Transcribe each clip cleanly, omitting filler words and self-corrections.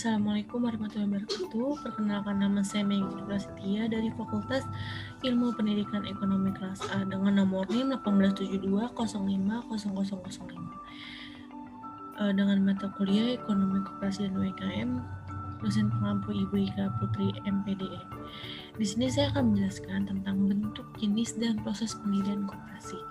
Assalamualaikum warahmatullahi wabarakatuh. Perkenalkan, nama saya Meggy Prasetya dari Fakultas Ilmu Pendidikan Ekonomi kelas A dengan nomor NIM 18720500005. Dengan mata kuliah Ekonomi Koperasi dan UMKM, dosen pengampu Ibu Ika Putri MPDE. Di sini saya akan menjelaskan tentang bentuk, jenis, dan proses pendirian koperasi.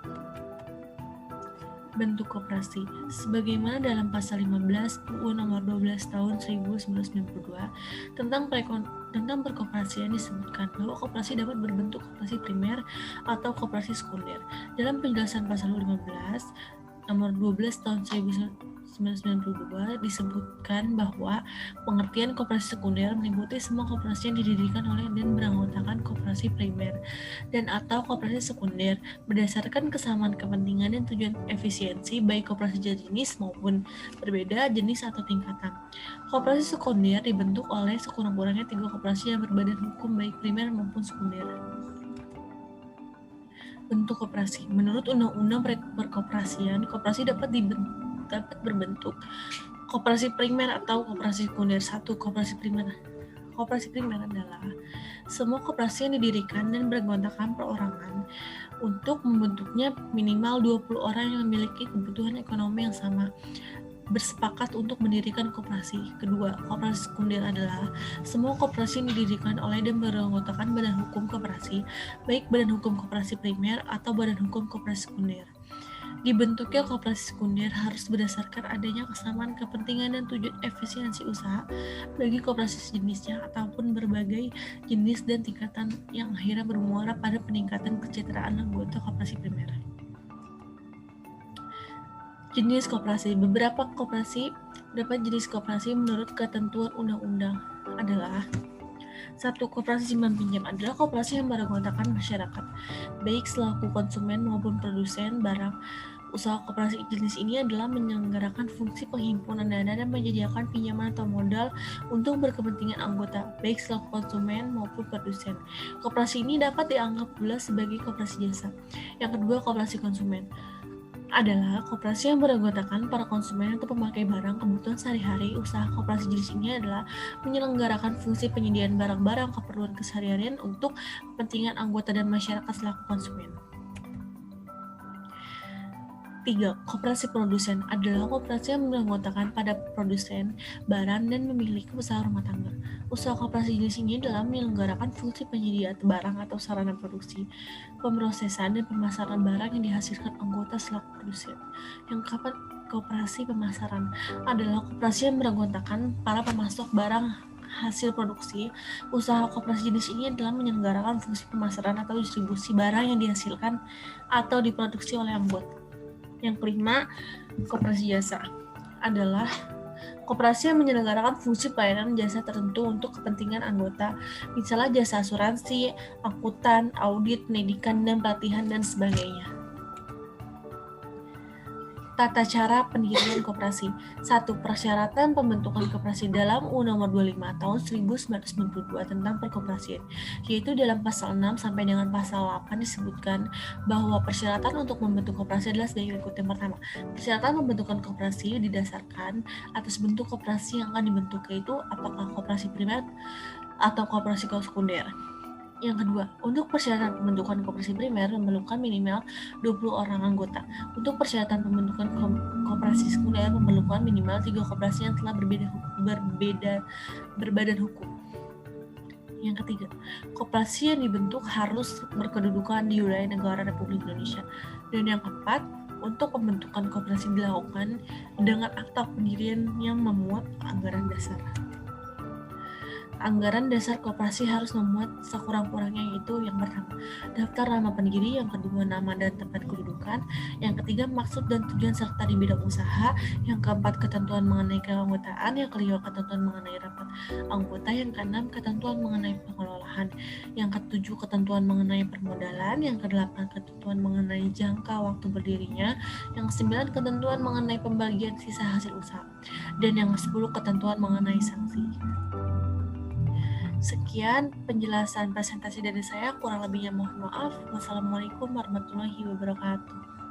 Bentuk koperasi. Sebagaimana dalam pasal 15 UU nomor 12 tahun 1992 tentang perkoperasian disebutkan bahwa koperasi dapat berbentuk koperasi primer atau koperasi sekunder. Dalam penjelasan pasal 15 nomor 12 tahun 1992 disebutkan bahwa pengertian koperasi sekunder meliputi semua koperasi yang didirikan oleh dan beranggotakan koperasi primer dan atau koperasi sekunder berdasarkan kesamaan kepentingan dan tujuan efisiensi baik koperasi jenis maupun berbeda jenis atau tingkatan. Koperasi sekunder dibentuk oleh sekurang-kurangnya 3 koperasi yang berbadan hukum baik primer maupun sekunder. Bentuk koperasi. Menurut Undang-Undang Perkoperasian, koperasi dapat berbentuk koperasi primer atau koperasi sekunder. 1. Koperasi primer. Koperasi primer adalah semua koperasi yang didirikan dan beranggotakan perorangan untuk membentuknya minimal 20 orang yang memiliki kebutuhan ekonomi yang sama bersepakat untuk mendirikan koperasi. Kedua, koperasi sekunder adalah semua koperasi yang didirikan oleh dan beranggotakan badan hukum koperasi, baik badan hukum koperasi primer atau badan hukum koperasi sekunder. Dibentuknya koperasi sekunder harus berdasarkan adanya kesamaan kepentingan dan tujuan efisiensi usaha bagi koperasi sejenisnya ataupun berbagai jenis dan tingkatan yang akhirnya bermuara pada peningkatan kesejahteraan anggota koperasi primer. Jenis koperasi. Beberapa koperasi dapat jenis koperasi menurut ketentuan undang-undang adalah 1. Koperasi simpan pinjam adalah koperasi yang beranggotakan masyarakat, baik selaku konsumen maupun produsen barang. Usaha koperasi jenis ini adalah menyelenggarakan fungsi penghimpunan dana dan menyediakan pinjaman atau modal untuk berkepentingan anggota, baik selaku konsumen maupun produsen. Koperasi ini dapat dianggap pula sebagai koperasi jasa. Yang kedua, koperasi konsumen adalah koperasi yang beranggotakan para konsumen atau pemakai barang kebutuhan sehari-hari. Usaha koperasi jenis ini adalah menyelenggarakan fungsi penyediaan barang-barang keperluan keseharian untuk kepentingan anggota dan masyarakat selaku konsumen. 3. Koperasi produsen adalah koperasi yang beranggotakan pada produsen barang dan memiliki usaha rumah tangga. Usaha koperasi jenis ini adalah menyelenggarakan fungsi penyediaan barang atau sarana produksi, pemrosesan dan pemasaran barang yang dihasilkan anggota selaku produsen. Yang keempat, koperasi pemasaran adalah koperasi yang beranggotakan para pemasok barang hasil produksi. Usaha koperasi jenis ini adalah menyelenggarakan fungsi pemasaran atau distribusi barang yang dihasilkan atau diproduksi oleh anggota. Yang kelima, koperasi jasa adalah koperasi yang menyelenggarakan fungsi pelayanan jasa tertentu untuk kepentingan anggota, misalnya jasa asuransi, angkutan, audit, pendidikan, dan pelatihan, dan sebagainya. Tata cara pendirian koperasi. 1. Persyaratan pembentukan koperasi dalam UU nomor 25 tahun 1992 tentang perkoperasian, yaitu dalam pasal 6 sampai dengan pasal 8 disebutkan bahwa persyaratan untuk membentuk koperasi adalah sebagai berikut. Yang pertama, persyaratan pembentukan koperasi didasarkan atas bentuk koperasi yang akan dibentuk, yaitu apakah koperasi primer atau koperasi sekunder. Yang kedua, untuk persyaratan pembentukan koperasi primer memerlukan minimal 20 orang anggota. Untuk persyaratan pembentukan koperasi sekunder memerlukan minimal 3 koperasi yang telah berbadan hukum. Yang ketiga, koperasi yang dibentuk harus berkedudukan di wilayah negara Republik Indonesia. Dan yang keempat, untuk pembentukan koperasi dilakukan dengan akta pendirian yang memuat anggaran dasar. Anggaran dasar koperasi harus memuat sekurang-kurangnya, yaitu yang pertama, daftar nama pendiri, yang kedua, nama dan tempat kedudukan, yang ketiga, maksud dan tujuan serta di bidang usaha, yang keempat, ketentuan mengenai keanggotaan, yang kelima, ketentuan mengenai rapat anggota, yang keenam, ketentuan mengenai pengelolaan, yang ketujuh, ketentuan mengenai permodalan, yang kedelapan, ketentuan mengenai jangka waktu berdirinya, yang kesembilan, ketentuan mengenai pembagian sisa hasil usaha, dan yang ke-10, ketentuan mengenai sanksi. Sekian penjelasan presentasi dari saya, kurang lebihnya mohon maaf. Wassalamualaikum warahmatullahi wabarakatuh.